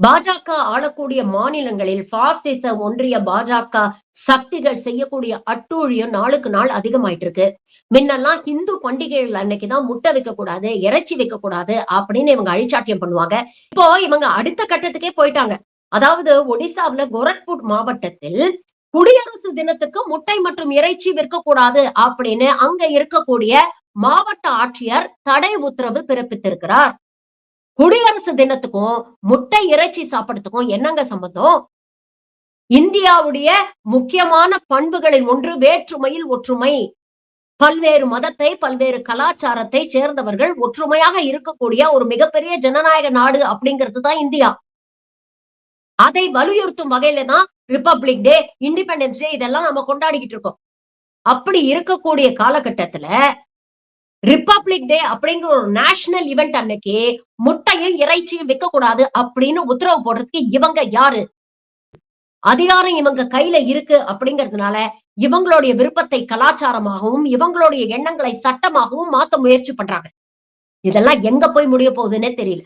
பாஜக ஆளக்கூடிய மாநிலங்களில் பாசிச ஒன்றிய பாஜக சக்திகள் செய்யக்கூடிய அட்டூழியம் நாளுக்கு நாள் அதிகமாயிட்டு இருக்கு. முன்னெல்லாம் ஹிந்து பண்டிகைகள் அன்னைக்குதான் முட்டை வைக்க கூடாது, இறைச்சி வைக்க கூடாது அப்படின்னு இவங்க அழிச்சாட்டியம் பண்ணுவாங்க. இப்போ இவங்க அடுத்த கட்டத்துக்கே போயிட்டாங்க. அதாவது ஒடிசாவுல கோரக்பூர் மாவட்டத்தில் குடியரசு தினத்துக்கு முட்டை மற்றும் இறைச்சி விற்கக்கூடாது அப்படின்னு அங்க இருக்கக்கூடிய மாவட்ட ஆட்சியர் தடை உத்தரவு பிறப்பித்திருக்கிறார். குடியரசு தினத்துக்கும் முட்டை இறைச்சி சாப்பிடறதுக்கும் என்னங்க சம்பந்தம்? இந்தியாவுடைய முக்கியமான பண்புகளில் ஒன்று வேற்றுமையில் ஒற்றுமை. பல்வேறு மதத்தை, பல்வேறு கலாச்சாரத்தை சேர்ந்தவர்கள் ஒற்றுமையாக இருக்கக்கூடிய ஒரு மிகப்பெரிய ஜனநாயக நாடு அப்படிங்கிறது தான் இந்தியா. அதை வலியுறுத்தும் வகையில தான் ரிபப்ளிக் டே, இண்டிபெண்டன்ஸ் டே இதெல்லாம் நம்ம கொண்டாடிக்கிட்டு இருக்கோம். அப்படி இருக்கக்கூடிய காலகட்டத்துல ரிபப்ளிக் டே அப்படிங்கிற ஒரு நேஷனல் ஈவென்ட் அன்னைக்கு முட்டையும் இறைச்சியும் விற்க கூடாது அப்படின்னு உத்தரவு போடுறதுக்கு இவங்க யாரு? அதிகாரம் இவங்க கையில இருக்கு அப்படிங்கிறதுனால இவங்களுடைய விருப்பத்தை கலாச்சாரமாகவும் இவங்களுடைய எண்ணங்களை சட்டமாகவும் மாத்த முயற்சி பண்றாங்க. இதெல்லாம் எங்க போய் முடிய போகுதுன்னே தெரியல.